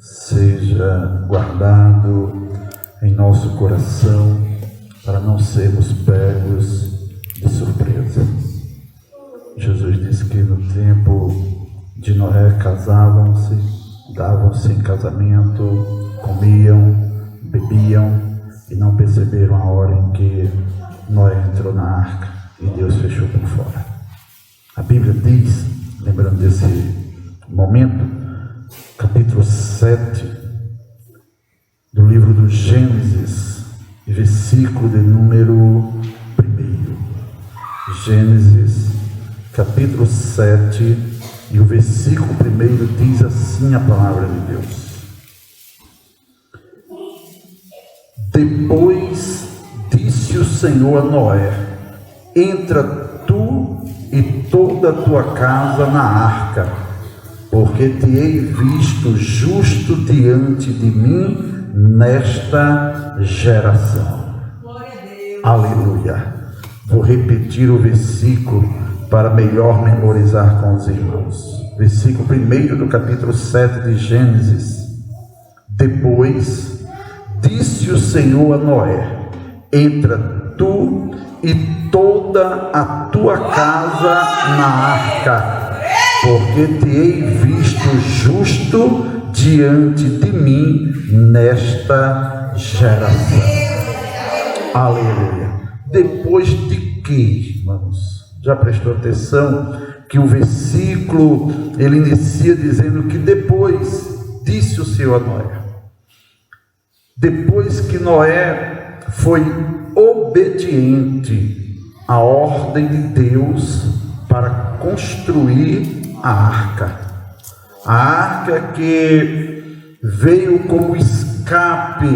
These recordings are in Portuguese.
seja guardado em nosso coração para não sermos pegos de surpresa. Jesus disse que no tempo de Noé casavam-se, davam-se em casamento, comiam, bebiam e não perceberam a hora em que Noé entrou na arca e Deus fechou por fora. A Bíblia diz, lembrando desse momento, capítulo 7 do livro do Gênesis, versículo de número 1. Gênesis, capítulo 7, e o versículo 1 diz assim a palavra de Deus: Depois disse o Senhor a Noé: entra tu e toda a tua casa na arca, porque te hei visto justo diante de mim nesta geração. Glória a Deus. Aleluia. Vou repetir o versículo para melhor memorizar com os irmãos. Versículo 1 do capítulo 7 de Gênesis. Depois disse o Senhor a Noé: entra tu e toda a tua casa na arca, porque te hei visto justo diante de mim nesta geração. Aleluia. Depois de que, irmãos? Já prestou atenção que o versículo ele inicia dizendo que depois disse o Senhor a Noé. Depois que Noé foi obediente à ordem de Deus para construir a arca. A arca que veio como escape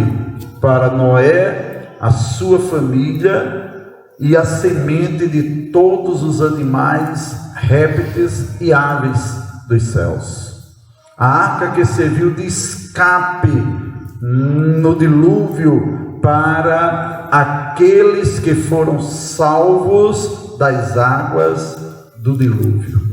para Noé, a sua família e a semente de todos os animais, répteis e aves dos céus. A arca que serviu de escape no dilúvio para aqueles que foram salvos das águas do dilúvio.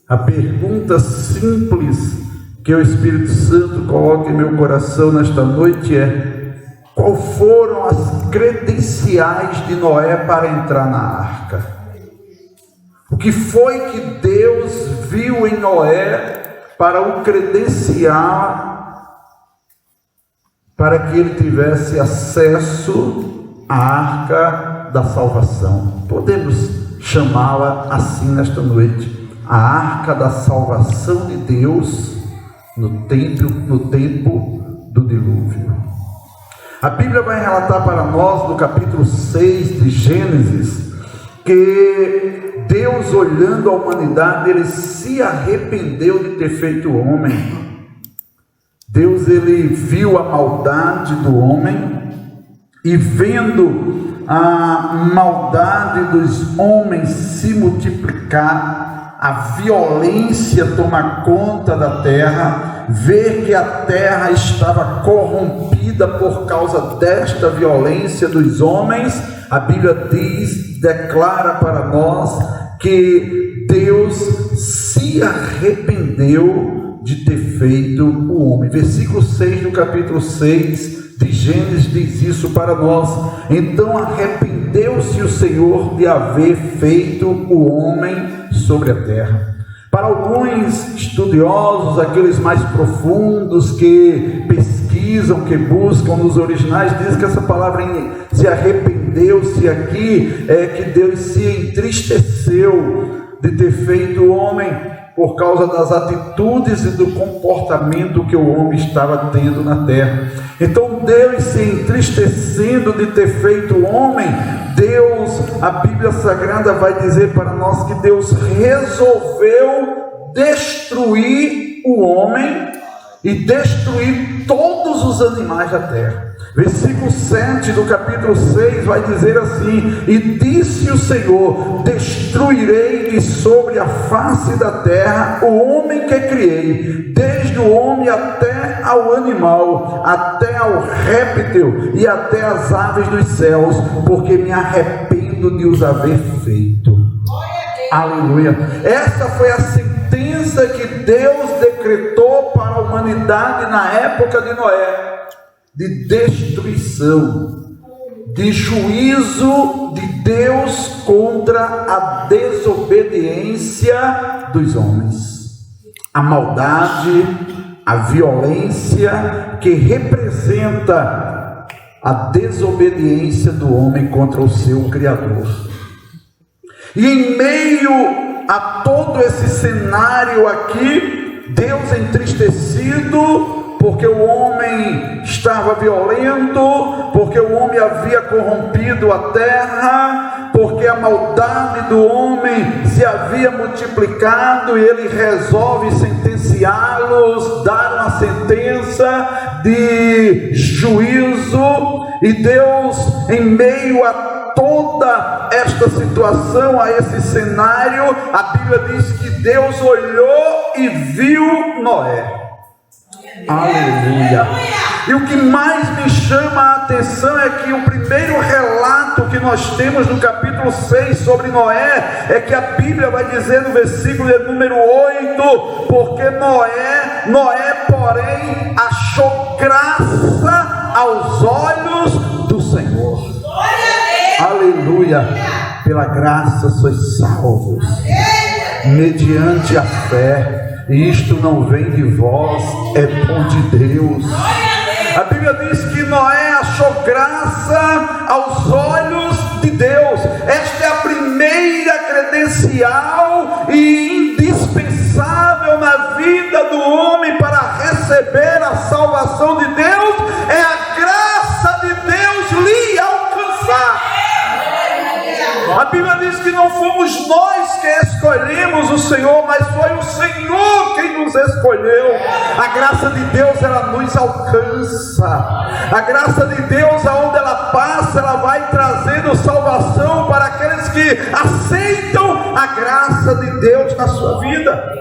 A pergunta simples que o Espírito Santo coloca em meu coração nesta noite é: qual foram as credenciais de Noé para entrar na arca? O que foi que Deus viu em Noé para o credenciar para que ele tivesse acesso à arca da salvação? Podemos chamá-la assim nesta noite: a arca da salvação de Deus no tempo do dilúvio. A Bíblia vai relatar para nós no capítulo 6 de Gênesis que Deus, olhando a humanidade, ele se arrependeu de ter feito o homem. Deus, ele viu a maldade do homem e, vendo a maldade dos homens se multiplicar, a violência tomar conta da terra, ver que a terra estava corrompida por causa desta violência dos homens, a Bíblia declara para nós que Deus se arrependeu de ter feito o homem. Versículo 6 do capítulo 6 de Gênesis diz isso para nós: então arrependeu-se o Senhor de haver feito o homem sobre a terra. Para alguns estudiosos, aqueles mais profundos que pesquisam, que buscam nos originais, dizem que essa palavra se arrependeu-se aqui é que Deus se entristeceu de ter feito o homem por causa das atitudes e do comportamento que o homem estava tendo na terra. Então Deus, se entristecendo de ter feito o homem, Deus, a Bíblia Sagrada vai dizer para nós que Deus resolveu destruir o homem e destruir todos os animais da terra. Versículo 7 do capítulo 6 vai dizer assim: e disse o Senhor: destruirei de sobre a face da terra o homem que criei, desde o homem até ao animal, até ao réptil e até as aves dos céus, porque me arrependo de os haver feito. Aleluia. Essa foi a sentença que Deus decretou para a humanidade humanidade na época de Noé, de destruição, de juízo de Deus contra a desobediência dos homens, a maldade, a violência que representa a desobediência do homem contra o seu Criador. E em meio a todo esse cenário aqui, Deus entristecido, porque o homem estava violento, porque o homem havia corrompido a terra, porque a maldade do homem se havia multiplicado, e ele resolve sentenciá-los, dar uma sentença de juízo. E Deus, em meio a toda esta situação, a esse cenário, a Bíblia diz que Deus olhou e viu Noé. Aleluia. E o que mais me chama a atenção é que o primeiro relato que nós temos no capítulo 6 sobre Noé, é que a Bíblia vai dizer no versículo de número 8, porque Noé porém achou graça aos olhos do Senhor. Aleluia. Pela graça sois salvos, mediante a fé. E isto não vem de vós, é dom de Deus. A Bíblia diz que Noé achou graça aos olhos de Deus. Esta é a primeira credencial e indispensável na vida do homem para receber a salvação de Deus, é a graça de Deus lhe alcançar. A Bíblia diz que não fomos nós que escolhemos o Senhor, mas foi o Senhor quem nos escolheu. A graça de Deus, ela nos alcança. A graça de Deus, aonde ela passa, ela vai trazendo salvação para aqueles que aceitam a graça de Deus na sua vida.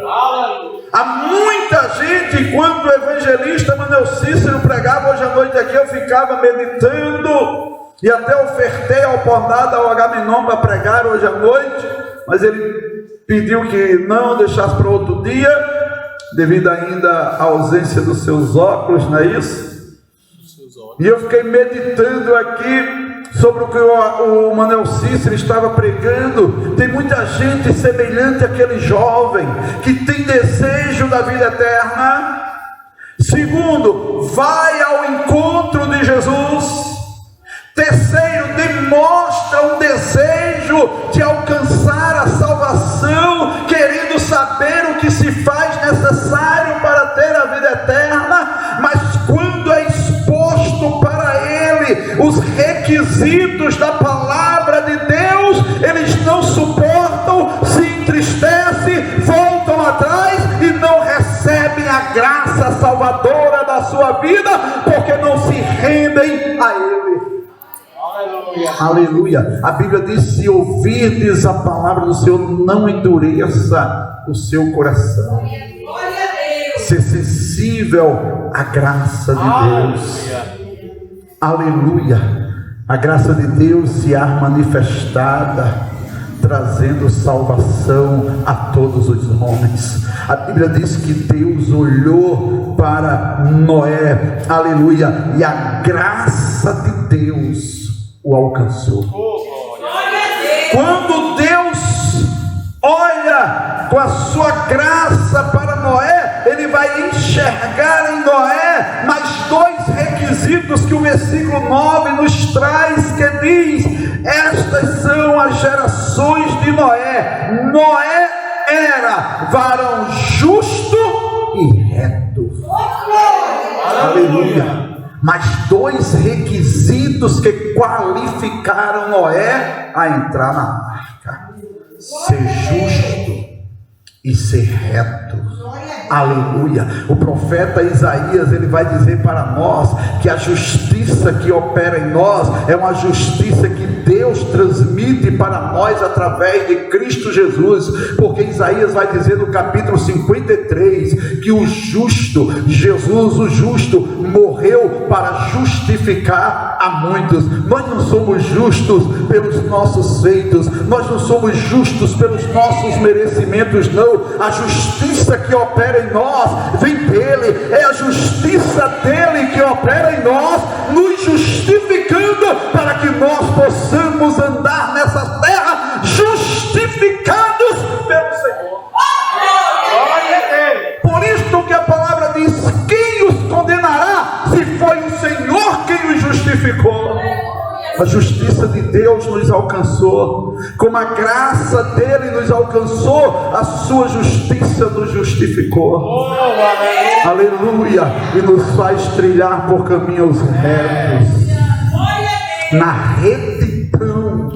Há muita gente, quando o evangelista Manuel Cícero pregava hoje à noite aqui, eu ficava meditando, e até ofertei a oportunidade ao Agamenon para pregar hoje à noite, mas ele pediu que não deixasse para outro dia, devido ainda à ausência dos seus óculos, não é isso? E eu fiquei meditando aqui sobre o que o Manuel Cícero estava pregando. Tem muita gente semelhante àquele jovem, que tem desejo da vida eterna. Segundo, vai ao encontro de Jesus. Terceiro, demonstra um desejo de alcançar a salvação, querendo saber o que se faz necessário para ter a vida eterna, mas quando é exposto para ele os requisitos da palavra de Deus, eles não suportam, se entristecem, voltam atrás e não recebem a graça salvadora da sua vida, porque não se rendem a ele. Aleluia. A Bíblia diz: se ouvirdes a palavra do Senhor, não endureça o seu coração. Ser sensível à graça de Deus. Aleluia. A graça de Deus se há manifestada, trazendo salvação a todos os homens. A Bíblia diz que Deus olhou para Noé, aleluia, e a graça de Deus o alcançou. Quando Deus olha com a sua graça para Noé, ele vai enxergar em Noé mais dois requisitos que o versículo 9 nos traz, que diz: estas são as gerações de Noé. Noé era varão justo e reto. Aleluia. Mas dois requisitos que qualificaram Noé a entrar na arca: ser justo e ser reto. Aleluia. O profeta Isaías, ele vai dizer para nós que a justiça que opera em nós é uma justiça que Deus transmite para nós através de Cristo Jesus, porque Isaías vai dizer no capítulo 53 que o justo, Jesus o justo, morreu para justificar a muitos. Nós não somos justos pelos nossos feitos, nós não somos justos pelos nossos merecimentos, não. A justiça que opera em nós, vem dele, é a justiça dele que opera em nós, nos justificando para que nós possamos andar nessa terra justificados pelo Senhor. Por isso que a palavra diz: quem os condenará se foi o Senhor quem os justificou? A justiça de Deus nos alcançou, como a graça dele nos alcançou, a sua justiça nos justificou. Aleluia! E nos faz trilhar por caminhos retos, na retidão,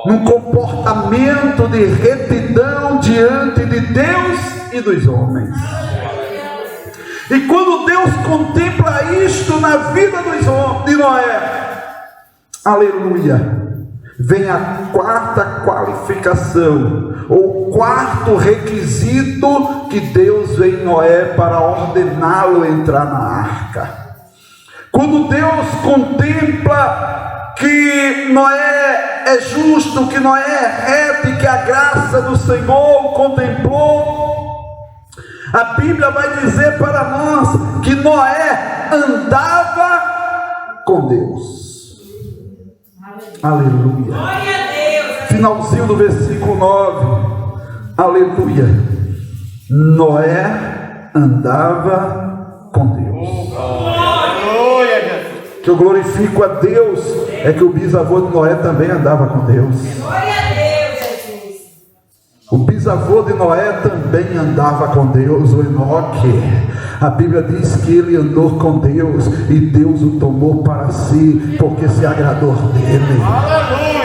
num comportamento de retidão diante de Deus e dos homens. E quando Deus contempla isto na vida de Noé, aleluia, vem a quarta qualificação, ou quarto requisito que Deus vê em Noé para ordená-lo entrar na arca. Quando Deus contempla que Noé é justo, que Noé é reto e que a graça do Senhor o contemplou, a Bíblia vai dizer para nós que Noé andava com Deus. Aleluia. Finalzinho do versículo 9. Aleluia. Noé andava com Deus. Que eu glorifico a Deus é que o bisavô de Noé também andava com Deus. O bisavô de Noé também andava com Deus, o Enoque. A Bíblia diz que ele andou com Deus e Deus o tomou para si, porque se agradou dele.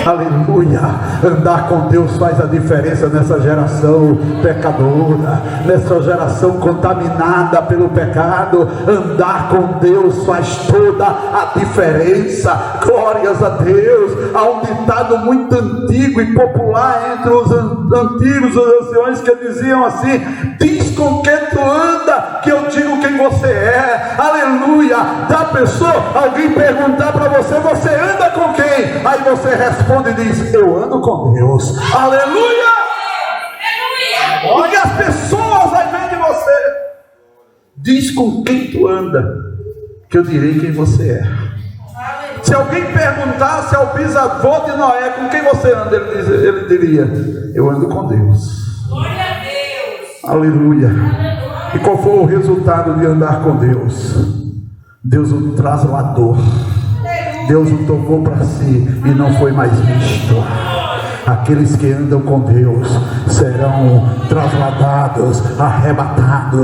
Aleluia! Andar com Deus faz a diferença nessa geração pecadora, nessa geração contaminada pelo pecado. Andar com Deus faz toda a diferença. Glórias a Deus! Há um ditado muito antigo e popular entre os antigos, os anciões, que diziam assim: diz com quem tu anda, que eu digo quem você é. Aleluia! Da pessoa, alguém perguntar para você: você anda com quem? Aí você responde e diz: eu ando com Deus. Aleluia! Porque as pessoas aí vêm de você: diz com quem tu anda, que eu direi quem você é. Se alguém perguntasse ao bisavô de Noé com quem você anda, ele diria: eu ando com Deus. Glória a Deus. Aleluia. E qual foi o resultado de andar com Deus? Deus o trasladou. Deus o tomou para si e não foi mais visto. Aqueles que andam com Deus serão trasladados, arrebatados.